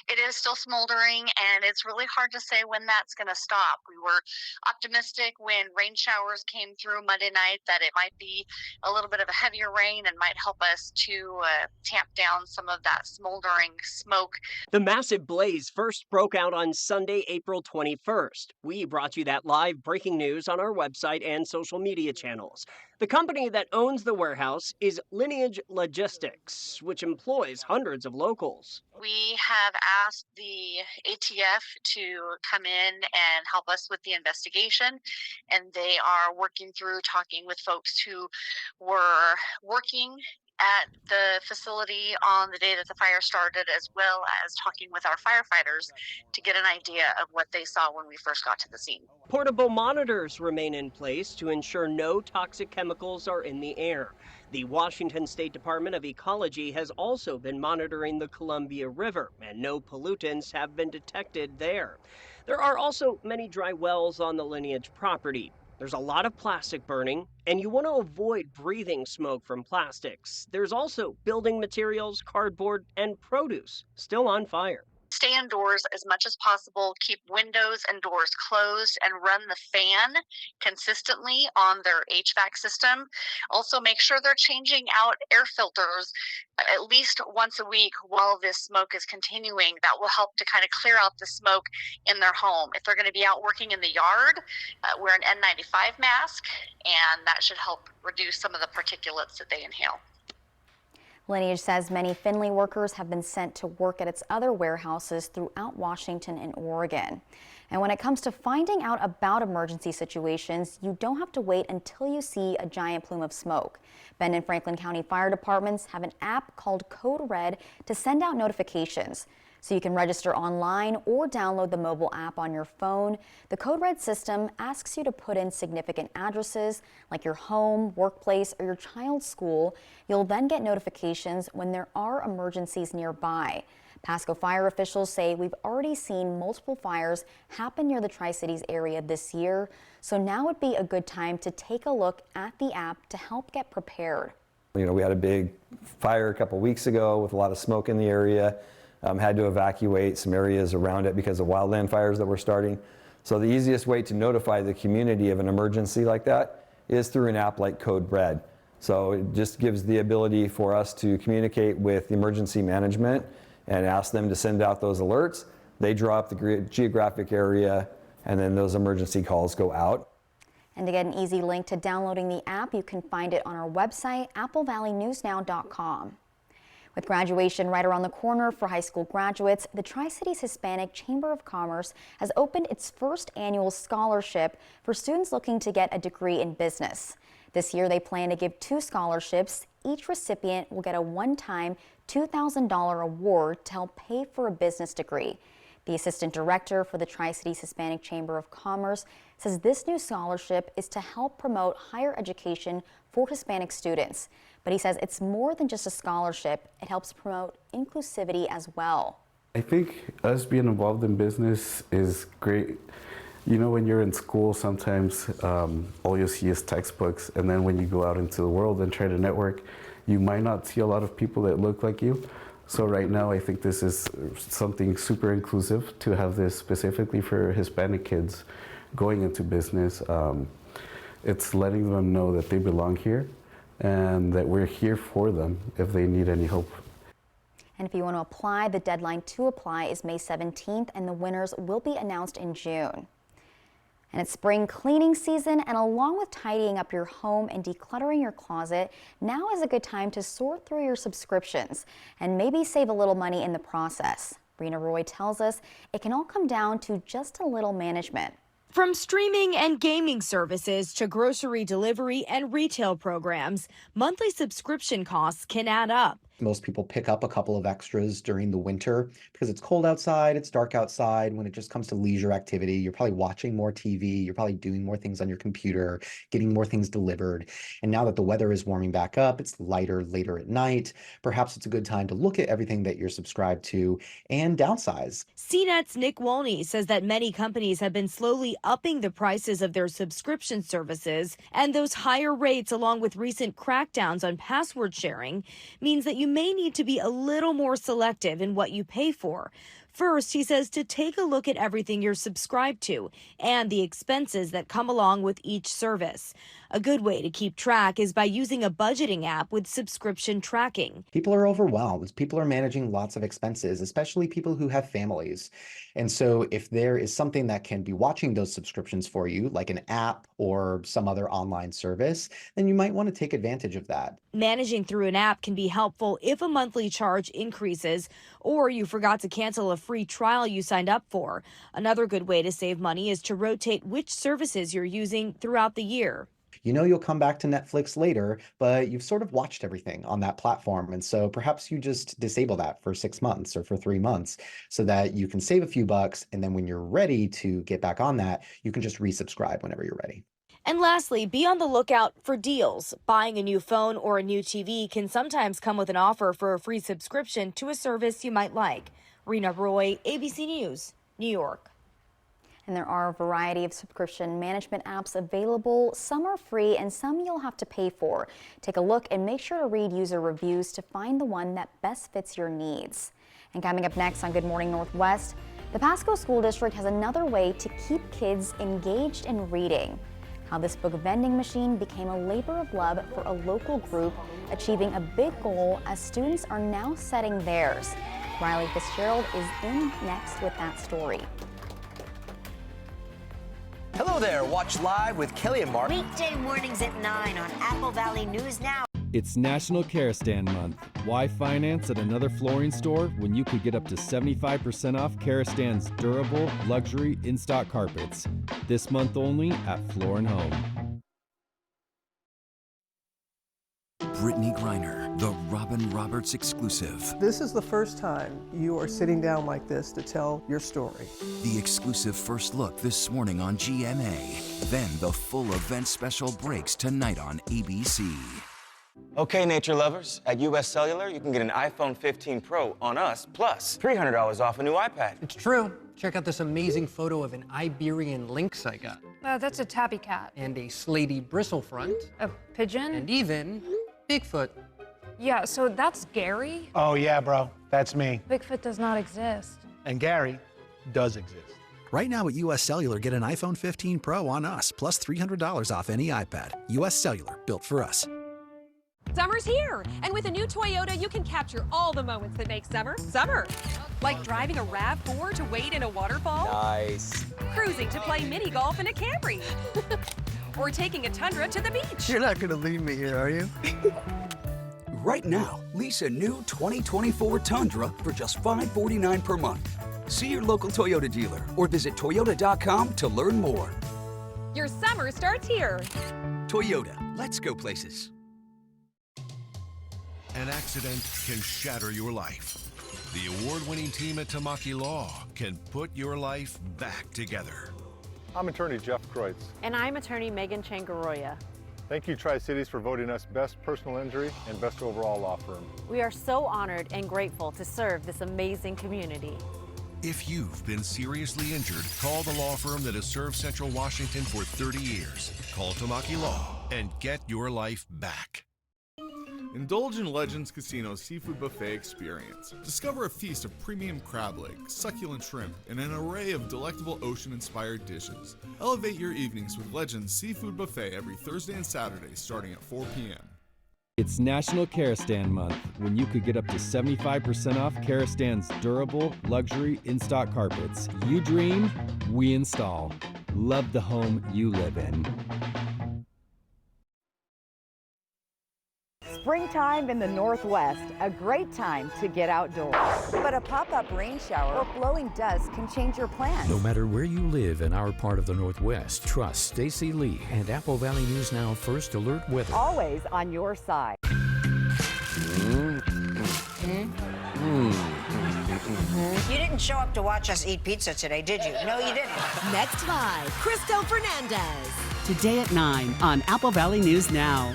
It is still smoldering, and it's really hard to say when that's going to stop. We were optimistic when rain showers came through Monday night that it might be a little bit of a heavier rain and might help us to tamp down some of that smoldering smoke. The massive blaze first broke out on Sunday, April 21st. We brought you that live breaking news on our website and social media channels. The company that owns the warehouse is Lineage Logistics, which employs hundreds of locals. We have asked the ATF to come in and help us with the investigation, and they are working through talking with folks who were working at the facility on the day that the fire started, as well as talking with our firefighters to get an idea of what they saw when we first got to the scene. Portable monitors remain in place to ensure no toxic chemicals are in the air. The Washington State Department of Ecology has also been monitoring the Columbia River, and no pollutants have been detected there. There are also many dry wells on the Lineage property. There's a lot of plastic burning, and you want to avoid breathing smoke from plastics. There's also building materials, cardboard, and produce still on fire. Stay indoors as much as possible, keep windows and doors closed, and run the fan consistently on their HVAC system. Also, make sure they're changing out air filters at least once a week while this smoke is continuing. That will help to kind of clear out the smoke in their home. If they're going to be out working in the yard, wear an N95 mask, and that should help reduce some of the particulates that they inhale. Lineage says many Findlay workers have been sent to work at its other warehouses throughout Washington and Oregon. And when it comes to finding out about emergency situations, you don't have to wait until you see a giant plume of smoke. Bend and Franklin County fire departments have an app called Code Red to send out notifications. So you can register online or download the mobile app on your phone. The Code Red system asks you to put in significant addresses like your home, workplace, or your child's school. You'll then get notifications when there are emergencies nearby. Pasco fire officials say we've already seen multiple fires happen near the Tri-Cities area this year, so now would be a good time to take a look at the app to help get prepared. You know, we had a big fire a couple weeks ago with a lot of smoke in the area. Had to evacuate some areas around it because of wildland fires that were starting. So the easiest way to notify the community of an emergency like that is through an app like Code Red. So it just gives the ability for us to communicate with the emergency management and ask them to send out those alerts. They draw up the geographic area, and then those emergency calls go out. And to get an easy link to downloading the app, you can find it on our website, applevalleyNewsNow.com. With graduation right around the corner for high school graduates, the Tri-Cities Hispanic Chamber of Commerce has opened its first annual scholarship for students looking to get a degree in business. This year, they plan to give 2 scholarships. Each recipient will get a one-time $2,000 award to help pay for a business degree. The assistant director for the Tri-Cities Hispanic Chamber of Commerce says this new scholarship is to help promote higher education for Hispanic students. But he says it's more than just a scholarship. It helps promote inclusivity as well. I think us being involved in business is great. You know, when you're in school, sometimes all you see is textbooks, and then when you go out into the world and try to network, you might not see a lot of people that look like you. So right now, I think this is something super inclusive to have this specifically for Hispanic kids going into business. It's letting them know that they belong here and that we're here for them if they need any help. And if you want to apply, the deadline to apply is May 17th, and the winners will be announced in June. And it's spring cleaning season, and along with tidying up your home and decluttering your closet, now is a good time to sort through your subscriptions and maybe save a little money in the process. Rena Roy tells us it can all come down to just a little management. From streaming and gaming services to grocery delivery and retail programs, monthly subscription costs can add up. Most people pick up a couple of extras during the winter because it's cold outside, it's dark outside. When it just comes to leisure activity, you're probably watching more TV, you're probably doing more things on your computer, getting more things delivered. And now that the weather is warming back up, it's lighter later at night. Perhaps it's a good time to look at everything that you're subscribed to and downsize. CNET's Nick Wolney says that many companies have been slowly upping the prices of their subscription services, and those higher rates, along with recent crackdowns on password sharing, means that you may need to be a little more selective in what you pay for. First, he says to take a look at everything you're subscribed to and the expenses that come along with each service. A good way to keep track is by using a budgeting app with subscription tracking. People are overwhelmed. People are managing lots of expenses, especially people who have families. And so if there is something that can be watching those subscriptions for you, like an app or some other online service, then you might want to take advantage of that. Managing through an app can be helpful if a monthly charge increases or you forgot to cancel a free trial you signed up for. Another good way to save money is to rotate which services you're using throughout the year. you know you'll come back to Netflix later, but you've sort of watched everything on that platform. And so perhaps you just disable that for 6 months or for 3 months so that you can save a few bucks. And then when you're ready to get back on that, you can just resubscribe whenever you're ready. And lastly, be on the lookout for deals. Buying a new phone or a new TV can sometimes come with an offer for a free subscription to a service you might like. Rena Roy, ABC News, New York. And there are a variety of subscription management apps available. Some are free and some you'll have to pay for. Take a look and make sure to read user reviews to find the one that best fits your needs. And coming up next on Good Morning Northwest, the Pasco School District has another way to keep kids engaged in reading. How this book vending machine became a labor of love for a local group, achieving a big goal as students are now setting theirs. Riley Fitzgerald is in next with that story. Hello there, watch live with Kelly and Mark. Weekday mornings at 9 on Apple Valley News Now. It's National Care Stand Month. Why finance at another flooring store when you could get up to 75% off Care Stand's durable, luxury, in-stock carpets? This month only at Floor & Home. Brittany Griner, the Robin Roberts exclusive. This is the first time you are sitting down like this to tell your story. The exclusive first look this morning on GMA. Then the full event special breaks tonight on ABC. Okay, nature lovers, at US Cellular, you can get an iPhone 15 Pro on us, plus $300 off a new iPad. It's true. Check out this amazing photo of an Iberian lynx I got. That's a tabby cat. And a slaty bristle front. A pigeon? And even Bigfoot. Yeah, so that's Gary? Oh yeah, bro, that's me. Bigfoot does not exist. And Gary does exist. Right now at US Cellular, get an iPhone 15 Pro on us, plus $300 off any iPad. US Cellular, built for us. Summer's here, and with a new Toyota, you can capture all the moments that make summer, summer. Like driving a RAV4 to wade in a waterfall. Nice. Cruising to play mini golf in a Camry. Or taking a Tundra to the beach. You're not gonna leave me here, are you? Right now, lease a new 2024 Tundra for just $549 per month. See your local Toyota dealer or visit Toyota.com to learn more. Your summer starts here. Toyota, let's go places. An accident can shatter your life. The award-winning team at Tamaki Law can put your life back together. I'm attorney Jeff Kreutz. And I'm attorney Megan Changaroya. Thank you, Tri-Cities, for voting us Best Personal Injury and Best Overall Law Firm. We are so honored and grateful to serve this amazing community. If you've been seriously injured, call the law firm that has served Central Washington for 30 years. Call Tamaki Law and get your life back. Indulge in Legends Casino's seafood buffet experience. Discover a feast of premium crab legs, succulent shrimp, and an array of delectable ocean-inspired dishes. Elevate your evenings with Legends Seafood Buffet every Thursday and Saturday starting at 4 p.m. It's National Care Stand Month when you could get up to 75% off Care Stand's durable, luxury, in-stock carpets. You dream, we install. Love the home you live in. Springtime in the Northwest, a great time to get outdoors. But a pop-up rain shower or blowing dust can change your plans. No matter where you live in our part of the Northwest, trust Stacy Lee and Apple Valley News Now First Alert Weather. Always on your side. You didn't show up to watch us eat pizza today, did you? No, you didn't. Next live, Crystal Fernandez. Today at 9 on Apple Valley News Now.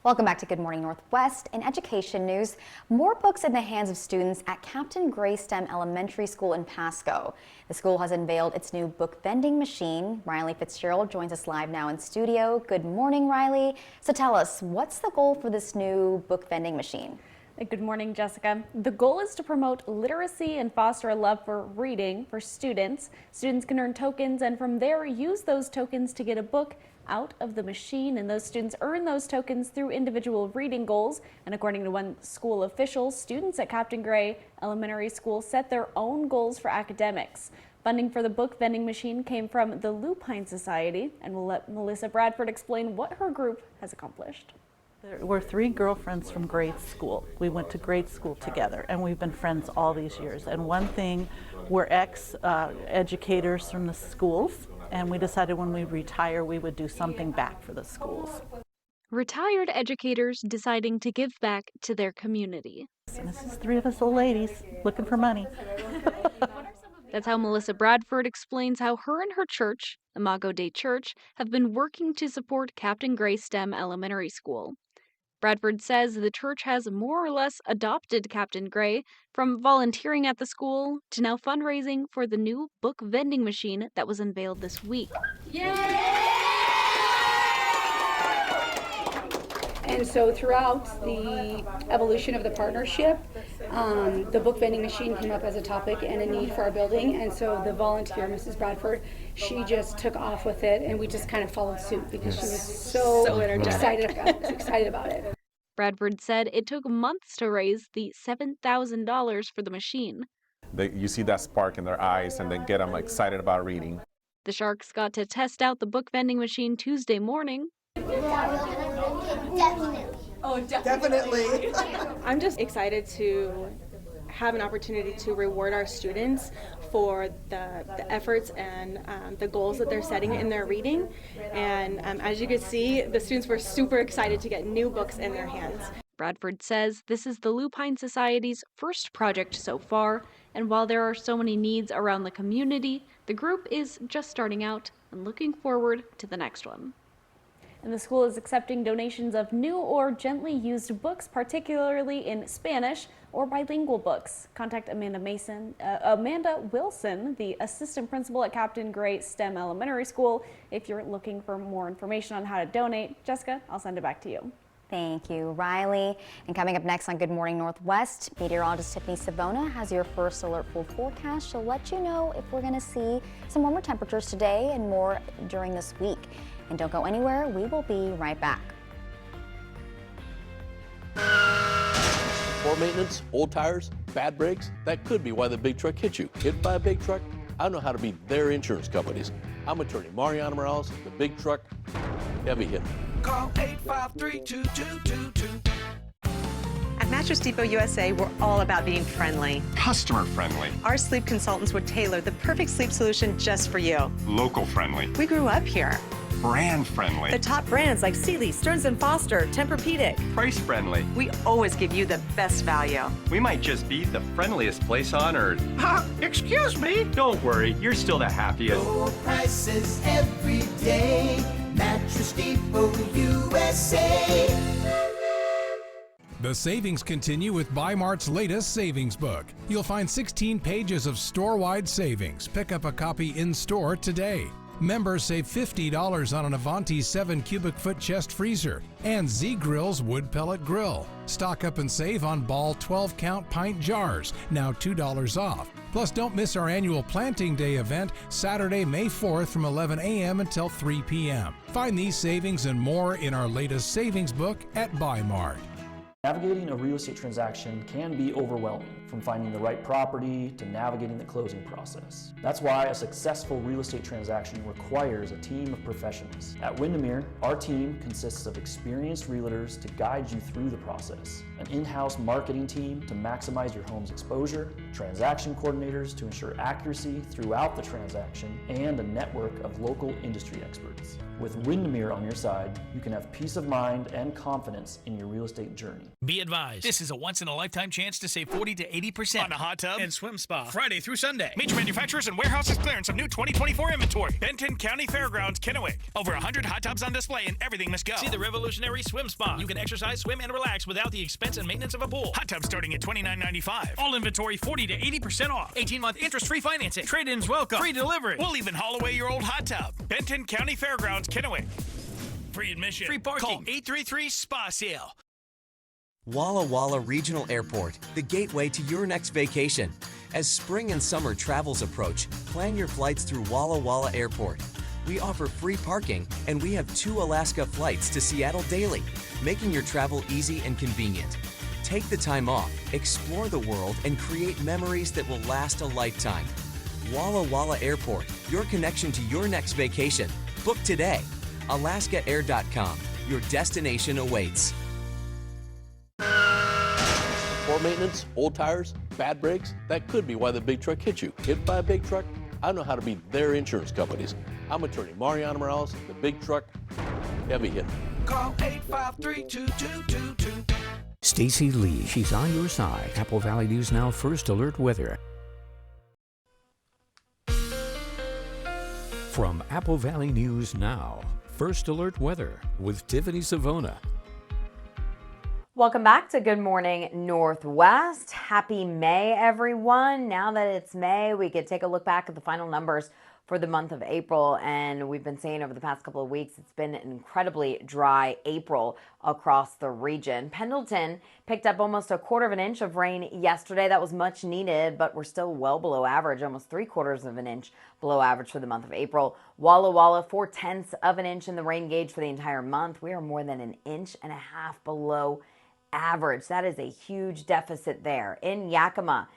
Welcome back to Good Morning Northwest. In education news, more books in the hands of students at Captain Gray STEM Elementary School in Pasco. The school has unveiled its new book vending machine. Riley Fitzgerald joins us live now in studio. Good morning, Riley. So tell us, what's the goal for this new book vending machine? Good morning, Jessica. The goal is to promote literacy and foster a love for reading for students. Students can earn tokens and from there use those tokens to get a book out of the machine, and those students earn those tokens through individual reading goals. And according to one school official, students at Captain Gray Elementary School set their own goals for academics. Funding for the book vending machine came from the Lupine Society, and we'll let Melissa Bradford explain what her group has accomplished. We're three girlfriends from grade school. We went to grade school together, and we've been friends all these years. And one thing, we're ex-educators from the schools, And we decided when we retire, we would do something back for the schools. Retired educators deciding to give back to their community. And this is 3 of us old ladies looking for money. That's how Melissa Bradford explains how her and her church, Imago Dei Church, have been working to support Captain Gray STEM Elementary School. Bradford says the church has more or less adopted Captain Gray, from volunteering at the school to now fundraising for the new book vending machine that was unveiled this week. And so throughout the evolution of the partnership, the book vending machine came up as a topic and a need for our building. And so the volunteer, Mrs. Bradford, she just took off with it, and we just kind of followed suit because she was so excited about it. Bradford said it took months to raise the $7,000 for the machine. You see that spark in their eyes and then get them excited about reading. The Sharks got to test out the book vending machine Tuesday morning. Definitely. I'm just excited to have an opportunity to reward our students for the efforts and the goals that they're setting in their reading. And as you can see, the students were super excited to get new books in their hands. Bradford says this is the Lupine Society's first project so far, and while there are so many needs around the community, the group is just starting out and looking forward to the next one. And the school is accepting donations of new or gently used books, particularly in Spanish or bilingual books. Contact Amanda Wilson, the assistant principal at Captain Gray STEM Elementary School, if you're looking for more information on how to donate. Jessica, I'll send it back to you. Thank you, Riley. And coming up next on Good Morning Northwest, meteorologist Tiffany Savona has your first alert full forecast. She'll let you know if we're going to see some warmer temperatures today and more during this week. And don't go anywhere. We will be right back. Poor maintenance, old tires, bad brakes, that could be why the big truck hit you. Hit by a big truck? I know how to beat their insurance companies. I'm attorney Mariana Morales, the big truck heavy hitter. Call 853-2222. At Mattress Depot USA, we're all about being friendly. Customer friendly. Our sleep consultants would tailor the perfect sleep solution just for you. Local friendly. We grew up here. Brand friendly. The top brands like Sealy, Stearns & Foster, Tempur-Pedic. Price friendly. We always give you the best value. We might just be the friendliest place on earth. Excuse me? Don't worry, you're still the happiest. Low prices every day. Mattress Depot USA. The savings continue with Bi-Mart's latest savings book. You'll find 16 pages of store-wide savings. Pick up a copy in-store today. Members save $50 on an Avanti 7 cubic foot chest freezer and Z-Grill's wood pellet grill. Stock up and save on Ball 12-count pint jars, now $2 off. Plus, don't miss our annual Planting Day event, Saturday, May 4th from 11 a.m. until 3 p.m. Find these savings and more in our latest savings book at Bi-Mart. Navigating a real estate transaction can be overwhelming, from finding the right property to navigating the closing process. That's why a successful real estate transaction requires a team of professionals. At Windermere, our team consists of experienced realtors to guide you through the process, an in-house marketing team to maximize your home's exposure, transaction coordinators to ensure accuracy throughout the transaction, and a network of local industry experts. With Windermere on your side, you can have peace of mind and confidence in your real estate journey. Be advised, this is a once-in-a-lifetime chance to save 40 to 80% on a hot tub and swim spa Friday through Sunday. Major manufacturers and warehouses clearance of new 2024 inventory. Benton County Fairgrounds, Kennewick. Over 100 hot tubs on display and everything must go. See the revolutionary swim spa. You can exercise, swim, and relax without the expense and maintenance of a pool. Hot tubs starting at $29.95. All inventory 40 to 80% off. 18-month interest-free financing. Trade-ins welcome. Free delivery. We'll even haul away your old hot tub. Benton County Fairgrounds, Kennewick. Free admission. Free parking. Call 833-SPA-SALE. Walla Walla Regional Airport, the gateway to your next vacation. As spring and summer travels approach, plan your flights through Walla Walla Airport. We offer free parking, and we have 2 Alaska flights to Seattle daily, making your travel easy and convenient. Take the time off, explore the world, and create memories that will last a lifetime. Walla Walla Airport, your connection to your next vacation. Book today. AlaskaAir.com. Your destination awaits. Poor maintenance, old tires, bad brakes, that could be why the big truck hit you. Hit by a big truck? I know how to be their insurance companies. I'm attorney Mariana Morales, the big truck, heavy hitter. Call 853-2222. Stacy Lee, she's on your side. Apple Valley News Now First Alert Weather. From Apple Valley News Now, First Alert Weather with Tiffany Savona. Welcome back to Good Morning Northwest. Happy May, everyone. Now that it's May, we could take a look back at the final numbers for the month of April. And we've been saying over the past couple of weeks, it's been an incredibly dry April across the region. Pendleton picked up almost 1/4 of an inch of rain yesterday. That was much needed, but we're still well below average, almost 3/4 of an inch below average for the month of April. Walla Walla, 4/10 of an inch in the rain gauge for the entire month. We are more than 1.5 inches below average. That is a huge deficit there. In Yakima,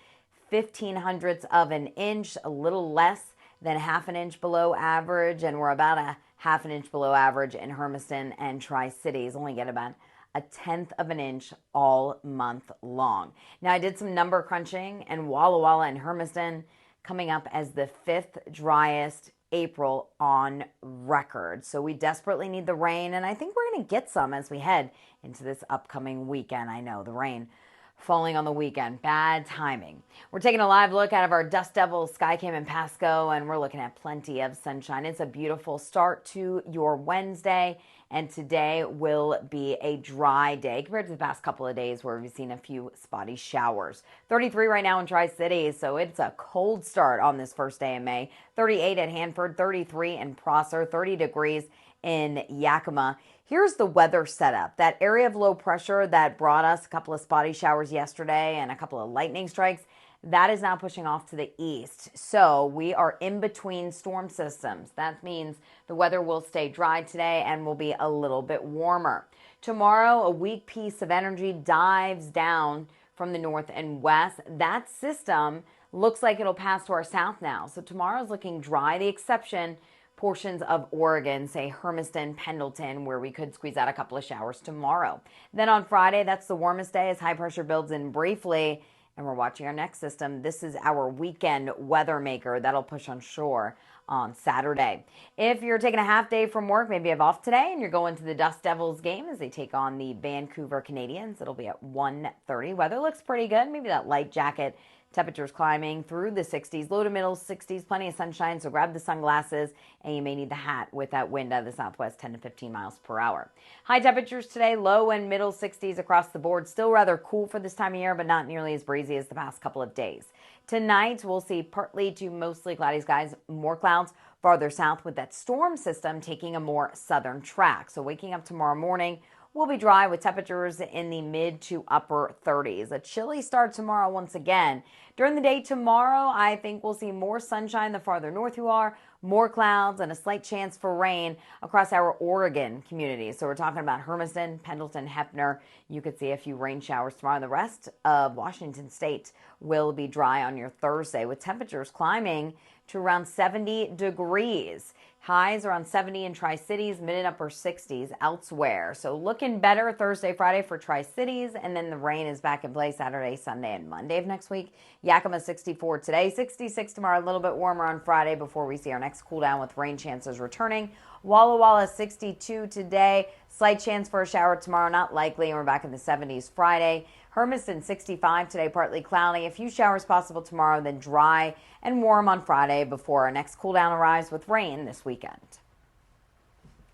0.15 of an inch, a little less than 1/2 inch below average, and we're about 1/2 inch below average in Hermiston and Tri-Cities. Only get about 1/10 of an inch all month long. Now, I did some number crunching, and Walla Walla and Hermiston coming up as the 5th driest April on record. So we desperately need the rain, and I think we're going to get some as we head into this upcoming weekend. I know the rain falling on the weekend, bad timing. We're taking a live look out of our Dust Devils Skycam in Pasco, and we're looking at plenty of sunshine. It's a beautiful start to your Wednesday, and today will be a dry day compared to the past couple of days where we've seen a few spotty showers. 33 right now in Tri-Cities, so it's a cold start on this first day of May. 38 at Hanford, 33 in Prosser, 30 degrees in Yakima. Here's the weather setup. That area of low pressure that brought us a couple of spotty showers yesterday and a couple of lightning strikes, that is now pushing off to the east. So we are in between storm systems. That means the weather will stay dry today and will be a little bit warmer. Tomorrow, a weak piece of energy dives down from the north and west. That system looks like it'll pass to our south now. So tomorrow's looking dry. The exception, portions of Oregon, say Hermiston, Pendleton, where we could squeeze out a couple of showers tomorrow. Then on Friday, that's the warmest day as high pressure builds in briefly, and we're watching our next system. This is our weekend weather maker. That'll push on shore on Saturday. If you're taking a half day from work, maybe you have off today, and you're going to the Dust Devils game as they take on the Vancouver Canadians, it'll be at 1:30. Weather looks pretty good. Maybe that light jacket. Temperatures climbing through the 60s, low to middle 60s, plenty of sunshine, so grab the sunglasses, and you may need the hat with that wind out of the southwest, 10 to 15 miles per hour. High temperatures today, low and middle 60s across the board. Still rather cool for this time of year, but not nearly as breezy as the past couple of days. Tonight, we'll see partly to mostly cloudy skies, more clouds farther south with that storm system taking a more southern track. So waking up tomorrow morning, will be dry with temperatures in the mid to upper 30s. A chilly start tomorrow once again. During the day tomorrow, I think we'll see more sunshine the farther north you are, more clouds, and a slight chance for rain across our Oregon community. So we're talking about Hermiston, Pendleton, Heppner. You could see a few rain showers tomorrow. The rest of Washington state will be dry on your Thursday with temperatures climbing to around 70 degrees. Highs around 70 in Tri-Cities, mid and upper 60s elsewhere. So looking better Thursday, Friday for Tri-Cities, and then the rain is back in play Saturday, Sunday, and Monday of next week. Yakima 64 today, 66 tomorrow, a little bit warmer on Friday before we see our next cool down with rain chances returning. Walla Walla 62 today, slight chance for a shower tomorrow, not likely, and we're back in the 70s Friday. Hermiston 65 today, partly cloudy, a few showers possible tomorrow, then dry and warm on Friday before our next cool down arrives with rain this weekend.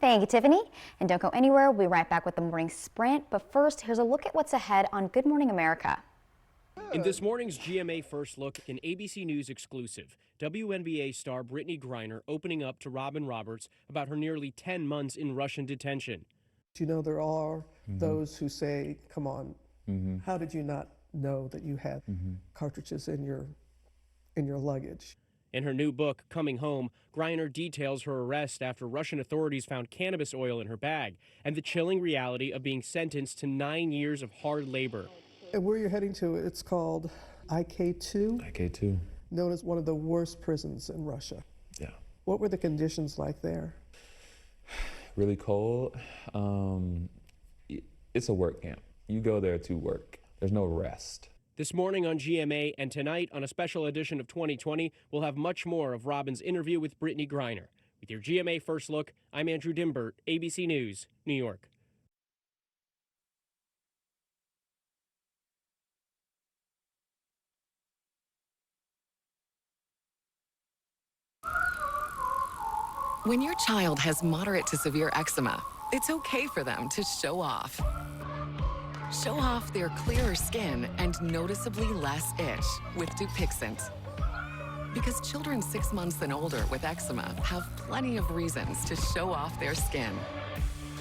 Thank you, Tiffany. And don't go anywhere. We'll be right back with the morning sprint. But first, here's a look at what's ahead on Good Morning America. In this morning's GMA First Look, an ABC News exclusive, WNBA star Brittany Griner opening up to Robin Roberts about her nearly 10 months in Russian detention. You know, there are those who say, come on, how did you not know that you had cartridges in your luggage? In her new book, Coming Home, Griner details her arrest after Russian authorities found cannabis oil in her bag and the chilling reality of being sentenced to 9 years of hard labor. And where you're heading to, it's called IK2. IK2. Known as one of the worst prisons in Russia. Yeah. What were the conditions like there? Really cold. It's a work camp. You go there to work. There's no rest. This morning on GMA and tonight on a special edition of 2020, we'll have much more of Robin's interview with Brittany Griner. With your GMA First Look, I'm Andrew Dimbert, ABC News, New York. When your child has moderate to severe eczema, it's okay for them to show off. Show off their clearer skin and noticeably less itch with Dupixent. Because children 6 months and older with eczema have plenty of reasons to show off their skin.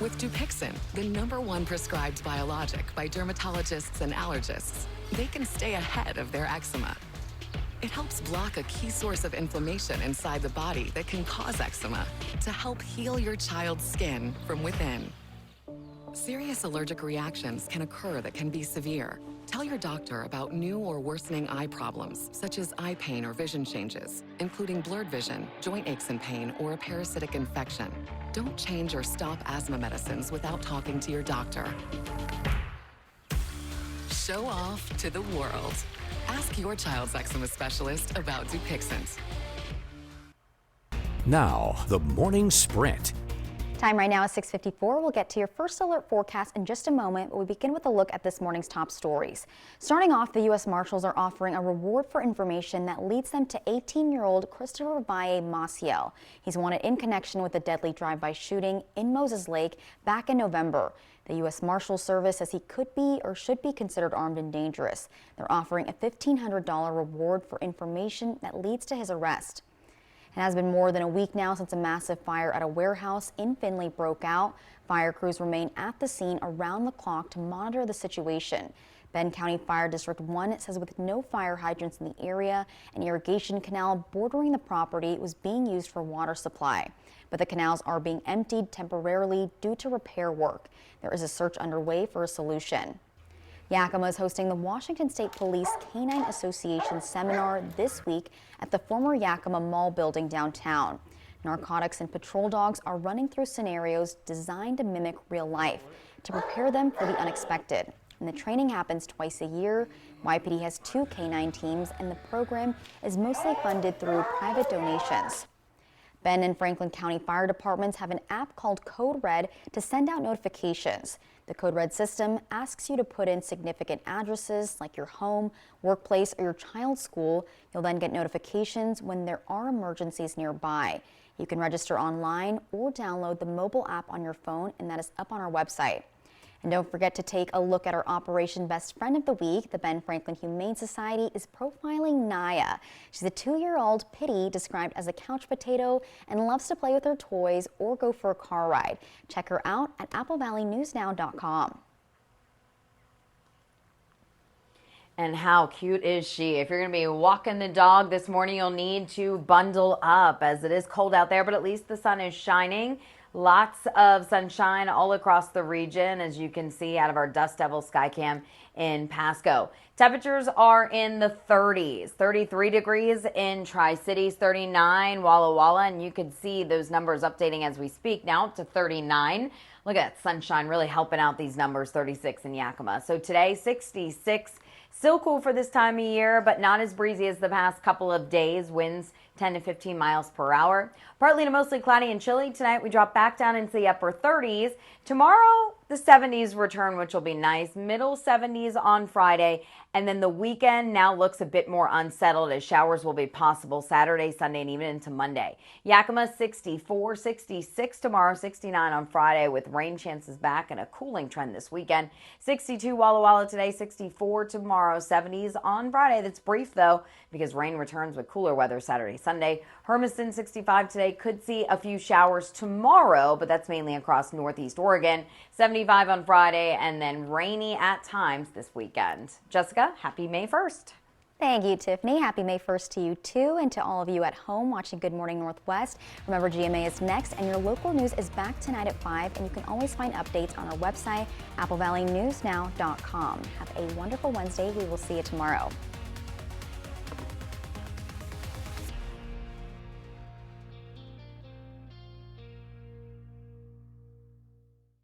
With Dupixent, the #1 prescribed biologic by dermatologists and allergists, they can stay ahead of their eczema. It helps block a key source of inflammation inside the body that can cause eczema to help heal your child's skin from within. Serious allergic reactions can occur that can be severe. Tell your doctor about new or worsening eye problems, such as eye pain or vision changes, including blurred vision, joint aches and pain, or a parasitic infection. Don't change or stop asthma medicines without talking to your doctor. Show off to the world. Ask your child's eczema specialist about Dupixent. Now, the morning sprint. Time right now is 6:54. We'll get to your first alert forecast in just a moment, but we begin with a look at this morning's top stories. Starting off, the U.S. Marshals are offering a reward for information that leads them to 18-year-old Christopher Valle Maciel. He's wanted in connection with the deadly drive-by shooting in Moses Lake back in November. The U.S. Marshals Service says he could be or should be considered armed and dangerous. They're offering a $1,500 reward for information that leads to his arrest. It has been more than a week now since a massive fire at a warehouse in Findlay broke out. Fire crews remain at the scene around the clock to monitor the situation. Benton County Fire District 1 says with no fire hydrants in the area, an irrigation canal bordering the property was being used for water supply. But the canals are being emptied temporarily due to repair work. There is a search underway for a solution. Yakima is hosting the Washington State Police Canine Association seminar this week at the former Yakima Mall building downtown. Narcotics and patrol dogs are running through scenarios designed to mimic real life to prepare them for the unexpected. And the training happens twice a year. YPD has 2 canine teams, and the program is mostly funded through private donations. Benton and Franklin County Fire Departments have an app called Code Red to send out notifications. The Code Red system asks you to put in significant addresses like your home, workplace, or your child's school. You'll then get notifications when there are emergencies nearby. You can register online or download the mobile app on your phone, and that is up on our website. And don't forget to take a look at our Operation Best Friend of the Week. The Ben Franklin Humane Society is profiling Naya. She's a 2-year-old pitty described as a couch potato and loves to play with her toys or go for a car ride. Check her out at applevalleynewsnow.com. And how cute is she? If you're going to be walking the dog this morning, you'll need to bundle up as it is cold out there, but at least the sun is shining. Lots of sunshine all across the region, as you can see out of our Dust Devil Skycam in Pasco. Temperatures are in the 30s, 33 degrees in Tri-Cities, 39 Walla Walla, and you can see those numbers updating as we speak now to 39. Look at that sunshine really helping out these numbers, 36 in Yakima. So today, 66. Still cool for this time of year, but not as breezy as the past couple of days. Winds 10 to 15 miles per hour. Partly to mostly cloudy and chilly. Tonight we drop back down into the upper 30s. Tomorrow the 70s return, which will be nice. Middle 70s on Friday. And then the weekend now looks a bit more unsettled as showers will be possible Saturday, Sunday, and even into Monday. Yakima 64, 66 tomorrow, 69 on Friday with rain chances back and a cooling trend this weekend. 62 Walla Walla today, 64 tomorrow, 70s on Friday. That's brief though because rain returns with cooler weather Saturday, Sunday. Hermiston 65 today, could see a few showers tomorrow, but that's mainly across Northeast Oregon. 75 on Friday and then rainy at times this weekend. Jessica, happy May 1st. Thank you, Tiffany. Happy May 1st to you too, and to all of you at home watching Good Morning Northwest. Remember, GMA is next, and your local news is back tonight at 5, and you can always find updates on our website, applevalleynewsnow.com. Have a wonderful Wednesday. We will see you tomorrow.